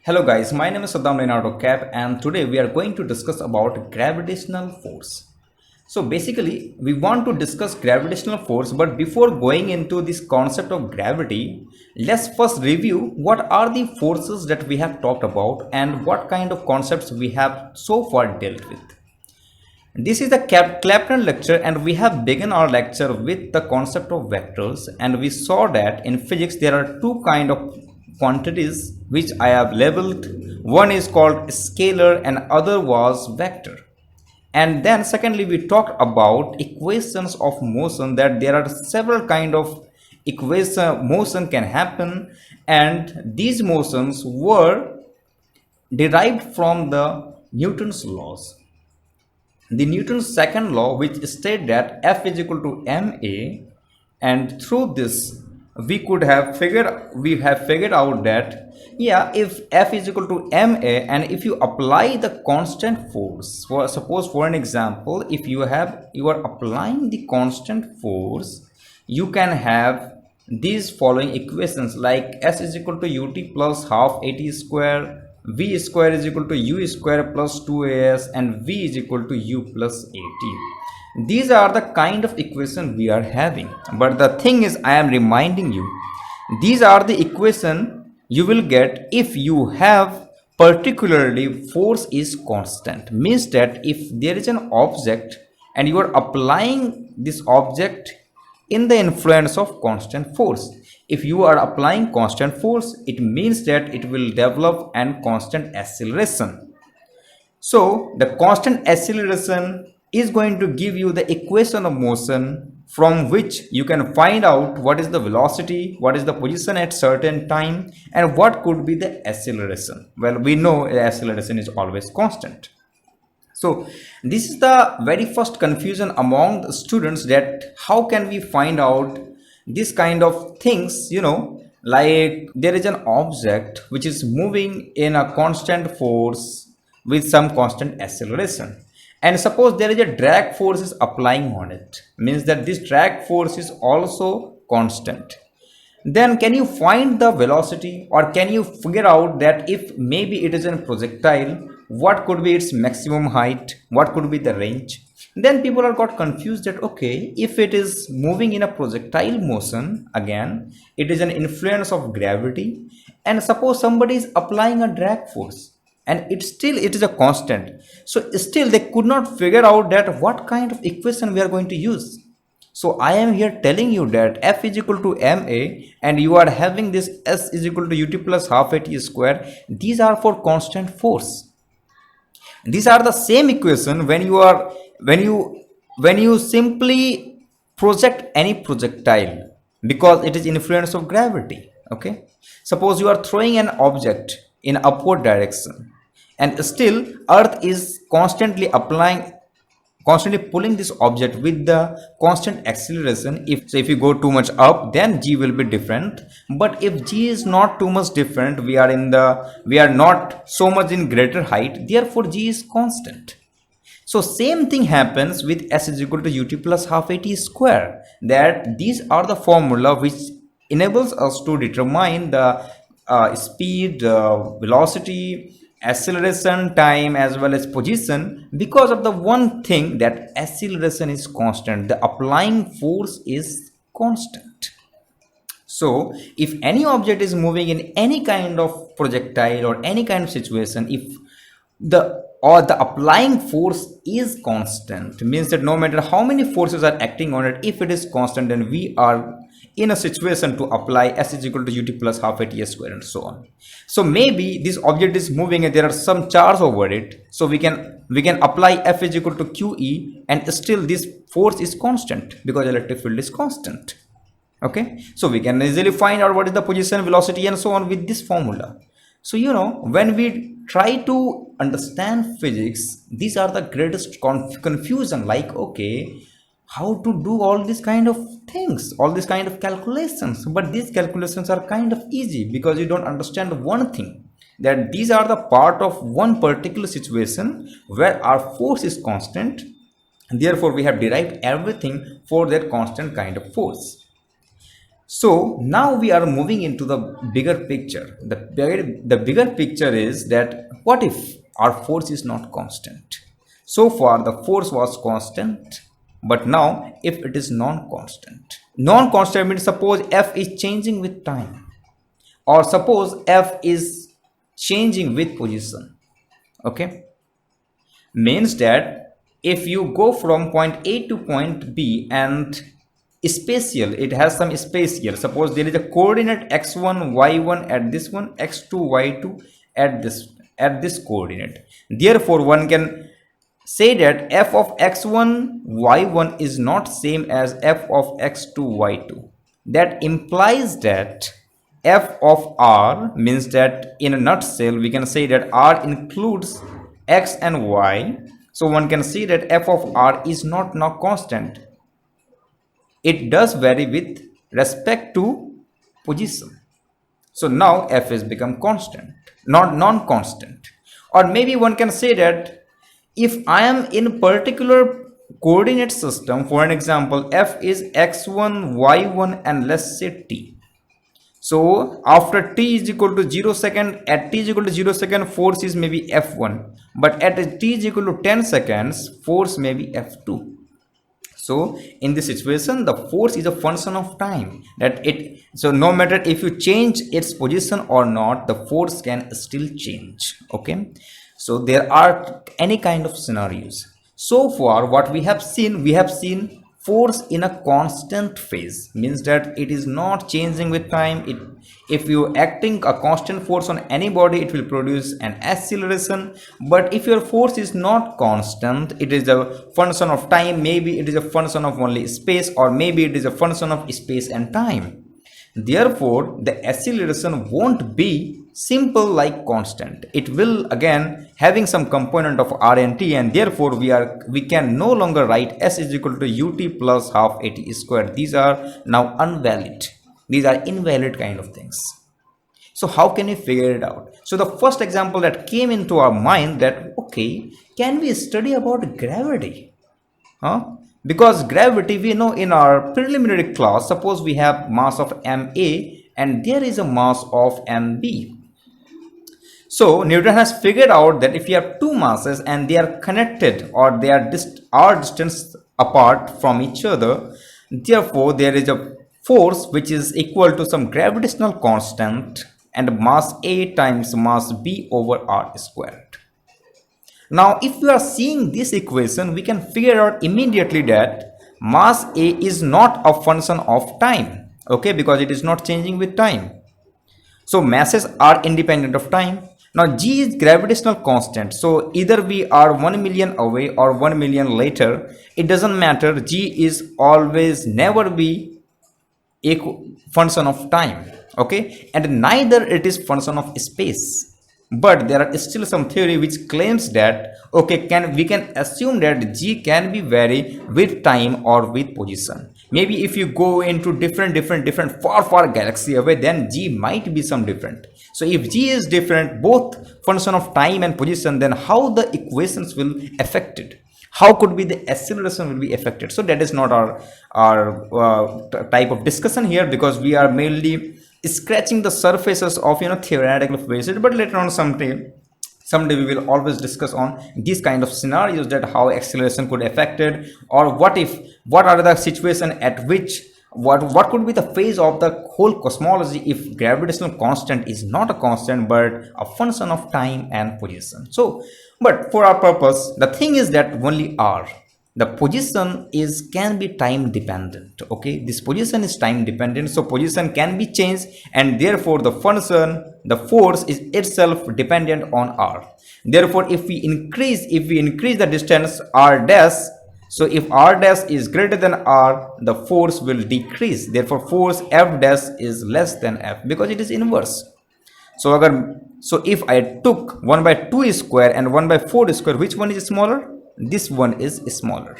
Hello guys, my name is Saddam Leonardo Cap and today we are going to discuss about gravitational force. So basically we want to discuss gravitational force, but before going into this concept of gravity, let's first review what are the forces that we have talked about and what kind of concepts we have so far dealt with. This is the Kleppner lecture and we have begun our lecture with the concept of vectors, and we saw that in physics there are two kind of quantities which I have labeled. One is called scalar and other was vector. And then secondly we talked about equations of motion, that there are several kind of equation motion can happen, and these motions were derived from the Newton's laws. The Newton's second law, which stated that F is equal to ma, and through this we have figured out that if F is equal to ma, and if you apply the constant force, for an example, if you are applying the constant force, you can have these following equations like S is equal to ut plus half at square, v square is equal to u square plus 2as, and v is equal to u plus at. These are the kind of equation we are having, but the thing is, I am reminding you, these are the equation you will get if you have particularly force is constant. Means that if there is an object and you are applying this object in the influence of constant force. If you are applying constant force, it means that it will develop an constant acceleration. So the constant acceleration is going to give you the equation of motion, from which you can find out what is the velocity, what is the position at certain time, and what could be the acceleration. Well, we know acceleration is always constant. So this is the very first confusion among the students, that how can we find out this kind of things, like there is an object which is moving in a constant force with some constant acceleration, and suppose there is a drag force is applying on it, means that this drag force is also constant. Then can you find the velocity, or can you figure out that if maybe it is a projectile, what could be its maximum height, what could be the range? Then people are got confused that okay, if it is moving in a projectile motion, again it is an influence of gravity, and suppose somebody is applying a drag force and it is a constant, so still they could not figure out that what kind of equation we are going to use. So I am here telling you that F is equal to ma, and you are having this S is equal to ut plus half at square. These are for constant force. These are the same equation when you simply project any projectile, because it is influence of gravity. Okay, suppose you are throwing an object in upward direction, and still earth is constantly pulling this object with the constant acceleration. If you go too much up, then g will be different, but if g is not too much different, we are not so much in greater height, therefore g is constant. So same thing happens with S is equal to ut plus half at square, that these are the formula which enables us to determine the speed, velocity, acceleration, time, as well as position, because of the one thing, that acceleration is constant, the applying force is constant. So if any object is moving in any kind of projectile or any kind of situation, if the applying force is constant, means that no matter how many forces are acting on it, if it is constant, then we are in a situation to apply S is equal to ut plus half at square, and so on. So maybe this object is moving and there are some charge over it, so we can apply F is equal to QE, and still this force is constant because electric field is constant. Okay, so we can easily find out what is the position, velocity, and so on with this formula. So when we try to understand physics, these are the greatest confusion, like okay, how to do all these kind of things, all these kind of calculations. But these calculations are kind of easy because you don't understand one thing, that these are the part of one particular situation where our force is constant, and therefore we have derived everything for that constant kind of force. So now we are moving into the bigger picture. The bigger picture is that what if our force is not constant? So far the force was constant, but now if it is non-constant. Non-constant means suppose F is changing with time, or suppose F is changing with position. Okay, means that if you go from point A to point B and spatial, it has some spatial, suppose there is a coordinate x1 y1 at this one, x2 y2 at this coordinate, therefore one can say that f of x1 y1 is not same as f of x2 y2. That implies that f of r means that in a nutshell we can say that r includes x and y. So one can see that f of r is not now constant. It does vary with respect to position. So now f is become constant, not non-constant. Or maybe one can say that if I am in particular coordinate system, for an example, f is x1, y1 and let's say t. So after t is equal to 0 second, at t is equal to 0 second, force is maybe F1. But at t is equal to 10 seconds, force may be F2. So in this situation, the force is a function of time. So no matter if you change its position or not, the force can still change. Okay. So there are any kind of scenarios. So far, what we have seen force in a constant phase, means that it is not changing with time. If you acting a constant force on any body, it will produce an acceleration. But if your force is not constant, it is a function of time, maybe it is a function of only space, or maybe it is a function of space and time. Therefore the acceleration won't be simple like constant. It will again having some component of r and t, and therefore we can no longer write s is equal to ut plus half at square. These are now invalid. These are invalid kind of things. So how can we figure it out? So the first example that came into our mind, that okay, can we study about gravity? Because gravity, we know in our preliminary class, suppose we have mass of ma and there is a mass of mb. So Newton has figured out that if you have two masses and they are connected, or they are distance apart from each other, therefore there is a force which is equal to some gravitational constant and mass a times mass b over r squared. Now if we are seeing this equation, we can figure out immediately that mass a is not a function of time, okay, because it is not changing with time. So masses are independent of time. Now g is gravitational constant, so either we are 1 million away or 1 million later, it doesn't matter. G is always never be a function of time, okay, and neither it is function of space. But there are still some theory which claims that okay, we can assume that g can be vary with time or with position. Maybe if you go into different far galaxy away, then g might be some different. So if g is different, both function of time and position, then how the equations will affected? How could be the acceleration will be affected? So that is not our type of discussion here, because we are mainly scratching the surfaces of theoretical physics. But later on someday we will always discuss on these kind of scenarios, that how acceleration could affect it, or what are the situation at which what could be the phase of the whole cosmology if gravitational constant is not a constant but a function of time and position. So but for our purpose, the thing is that only r, the position can be time dependent. Okay, this position is time dependent, so position can be changed, and therefore the function, the force is itself dependent on r. Therefore if we increase the distance r dash, so if r dash is greater than r, the force will decrease. Therefore force f dash is less than f, because it is inverse. So if I took 1 by 2 square and 1 by 4 square, which one is smaller? This one is smaller.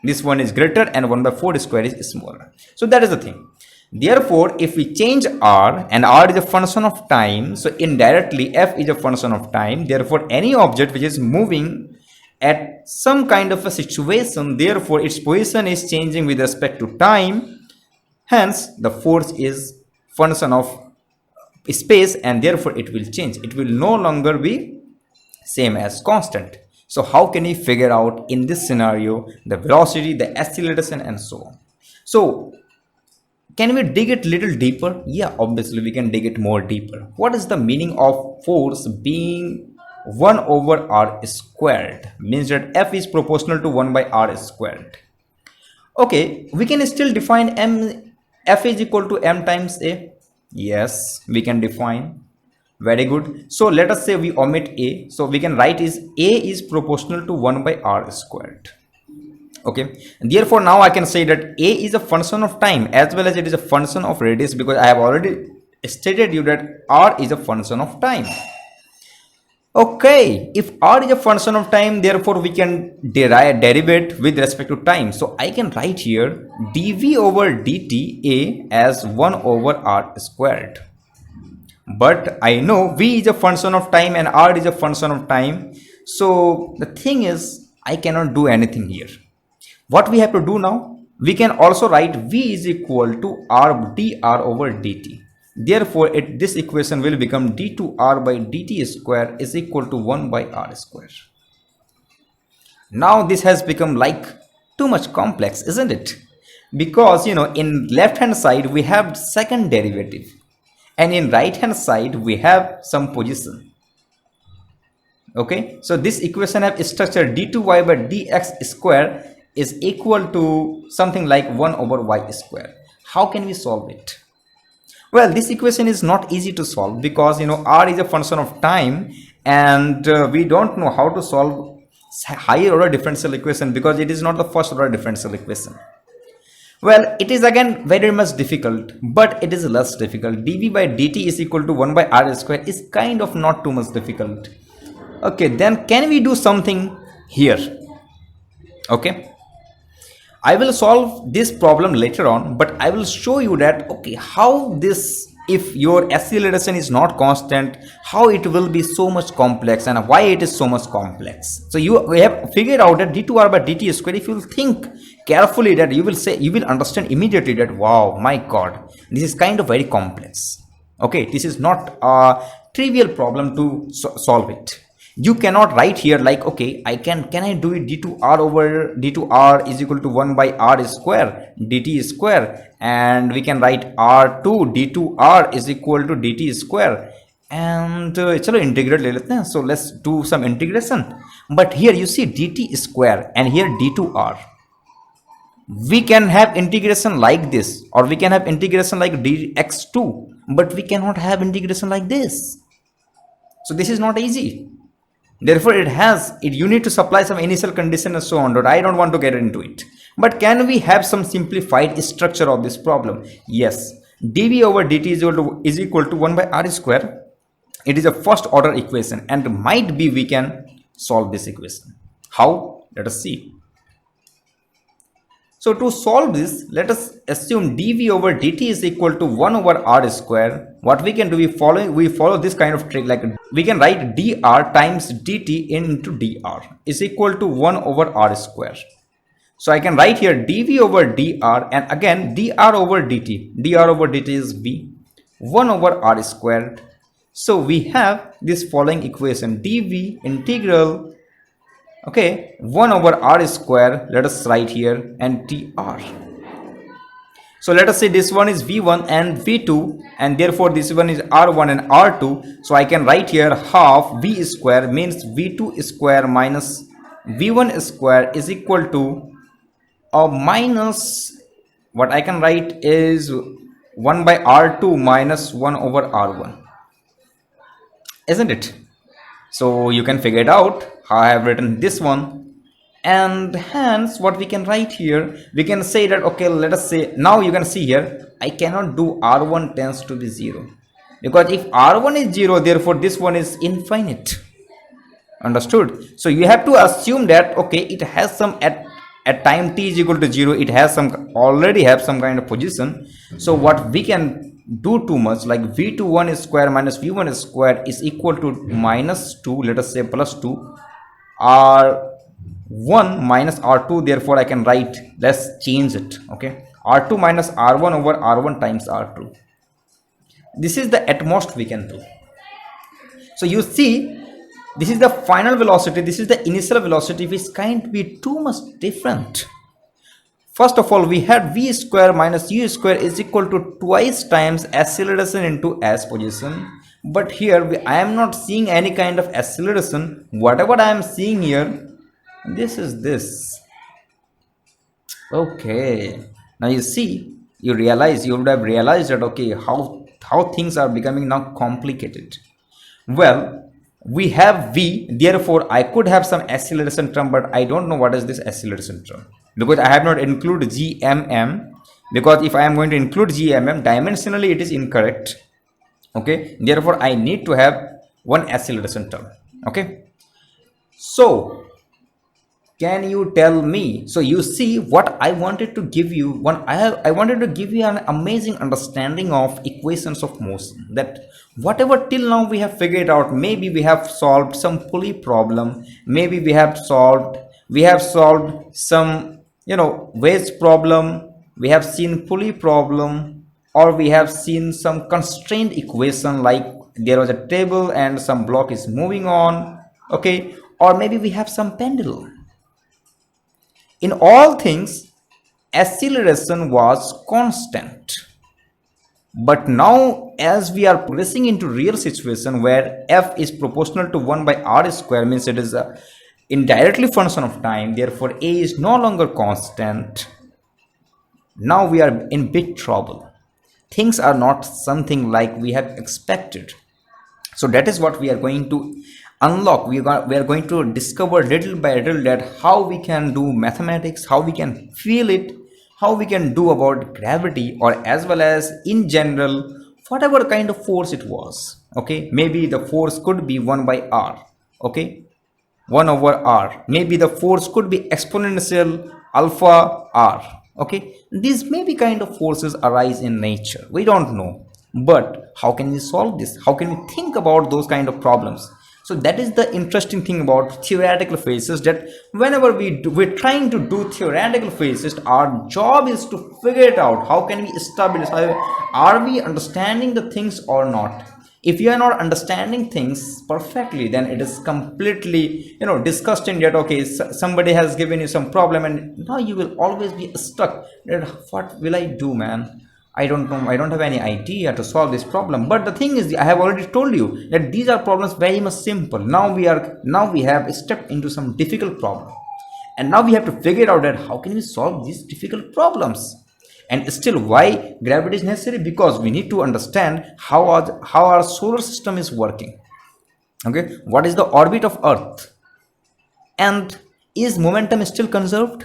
This one is greater, and 1 by 4 square is smaller. So that is the thing. Therefore if we change r, and r is a function of time, so indirectly f is a function of time. Therefore any object which is moving at some kind of a situation, therefore its position is changing with respect to time. Hence the force is function of space, and therefore it will change. It will no longer be same as constant. So how can we figure out in this scenario the velocity, the acceleration, and so on? So can we dig it little deeper? Yeah, obviously we can dig it more deeper. What is the meaning of force being 1 over r squared? Means that F is proportional to 1 by r squared. Okay, we can still define F is equal to m times a. Yes, we can define. Very good. So let us say we omit a. So we can write is a is proportional to 1 by r squared. Okay, and therefore now I can say that a is a function of time as well as it is a function of radius, because I have already stated you that r is a function of time. Okay, if r is a function of time, therefore we can derivate with respect to time. So I can write here dv over dt a as 1 over r squared. But I know v is a function of time and r is a function of time. So the thing is, I cannot do anything here. What we have to do now? We can also write v is equal to r dr over dt. Therefore, this equation will become d2r by dt square is equal to 1 by r square. Now this has become like too much complex, isn't it? Because in left hand side we have second derivative, and in right hand side we have some position. Okay, so this equation have structure d2y by dx square is equal to something like 1 over y square. How can we solve it? Well, this equation is not easy to solve because r is a function of time, and we don't know how to solve higher order differential equation because it is not the first order differential equation. Well, it is again very much difficult, but it is less difficult. dv by dt is equal to 1 by r square is kind of not too much difficult. Okay, then can we do something here? Okay, I will solve this problem later on, but I will show you that okay, how this, if your acceleration is not constant, how it will be so much complex and why it is so much complex. So we have figured out that d2r by dt square. If you think carefully, that you will understand immediately that wow, my god, this is kind of very complex. Okay, this is not a trivial problem to solve it. You cannot write here like okay, can I do it d2r over d2r is equal to 1 by r square dt square, and we can write r2 d2r is equal to dt square, and chalo integrate le lete hain. So let's do some integration. But here you see dt square and here d2r. We can have integration like this, or we can have integration like dx2, but we cannot have integration like this. So this is not easy. Therefore, you need to supply some initial condition and so on, but I don't want to get into it. But can we have some simplified structure of this problem? Yes. dv over dt is equal to 1 by r square. It is a first order equation, and might be we can solve this equation. How? Let us see. So to solve this, let us assume dv over dt is equal to 1 over r square. What we can do, we follow this kind of trick, like we can write dr times dt into dr is equal to 1 over r square. So I can write here dv over dr, and again dr over dt is v 1 over r squared. So we have this following equation, dv integral 1 over r square, let us write here, and dr. So let us say this one is v1 and v2, and therefore this one is r1 and r2. So I can write here half v square means v2 square minus v1 square is equal to minus, what I can write is 1 by r2 minus 1 over r1, isn't it? So you can figure it out how I have written this one. And hence what we can write here, we can say that okay, let us say, now you can see here I cannot do r1 tends to be 0, because if r1 is 0, therefore this one is infinite. Understood? So you have to assume that okay, it has some at time t is equal to 0, it has already have some kind of position. So what we can do too much, like v21 square minus v1 square is equal to minus 2, let us say plus 2 r1 minus r2. Therefore I can write, let's change it, okay, R2 minus R1 over R1 times R2. This is the at most we can do. So you see, this is the final velocity, this is the initial velocity, which can't be too much different. First of all, we had v square minus u square is equal to twice times acceleration into s position. But here I am not seeing any kind of acceleration. Whatever I am seeing here, this is this. Okay. Now you see, you would have realized that, okay, how things are becoming now complicated. Well, we have v, therefore I could have some acceleration term, but I don't know what is this acceleration term, because I have not included gmm, because if I am going to include gmm, dimensionally it is incorrect. Okay, therefore I need to have one acceleration term. Okay, so can you tell me, so you see what I wanted to give you, I wanted to give you an amazing understanding of equations of motion, that whatever till now we have figured out, maybe we have solved some pulley problem, maybe we have solved some, wedge problem, we have seen pulley problem, or we have seen some constrained equation like there was a table and some block is moving on. Okay, or maybe we have some pendulum. In all things, acceleration was constant. But now, as we are progressing into real situation where f is proportional to 1 by r square, means it is a indirectly function of time, therefore a is no longer constant. Now we are in big trouble. Things are not something like we had expected. So that is what we are going to unlock. We are going to discover little by little that how we can do mathematics, how we can feel it, how we can do about gravity, or as well as in general whatever kind of force it was. Okay, maybe the force could be 1 by r. Okay, 1 over r. Maybe the force could be exponential alpha r. Okay, these maybe kind of forces arise in nature. We don't know. But how can we solve this? How can we think about those kind of problems? So that is the interesting thing about theoretical physics, that whenever we're trying to do theoretical physics, our job is to figure it out. How can we establish? Are we understanding the things or not? If you are not understanding things perfectly, then it is completely, disgusting that, okay, somebody has given you some problem and now you will always be stuck. What will I do, man? I don't know, I don't have any idea to solve this problem. But the thing is, I have already told you that these are problems very much simple. Now we have stepped into some difficult problem, and now we have to figure out that how can we solve these difficult problems. And still, why gravity is necessary? Because we need to understand how our solar system is working. Okay, what is the orbit of Earth, and is momentum still conserved?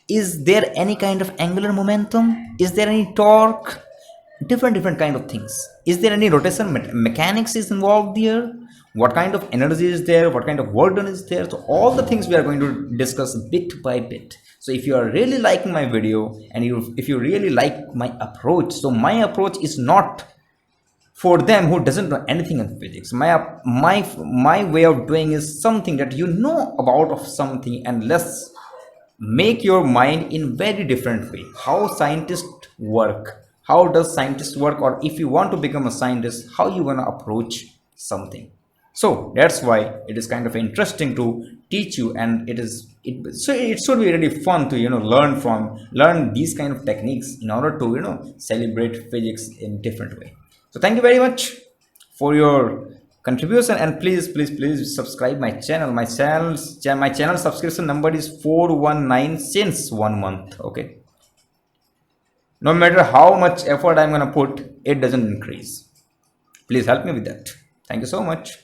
Is there any kind of angular momentum? Is there any torque? Different kind of things. Is there any rotation mechanics is involved there? What kind of energy is there? What kind of work done is there? So all the things we are going to discuss bit by bit. So if you are really liking my video, and if you really like my approach, so my approach is not for them who doesn't know anything in physics. My way of doing is something that you know about of something, and let's make your mind in very different way. How scientists work, how does scientists work, or if you want to become a scientist, how you want to approach something. So that's why it is kind of interesting to teach you, and it should be really fun to learn these kind of techniques in order to celebrate physics in different way. So thank you very much for your contribution, and please subscribe my channel. My channel subscription number is 419 since 1 month. Okay, no matter how much effort I'm gonna put, it doesn't increase. Please help me with that. Thank you so much.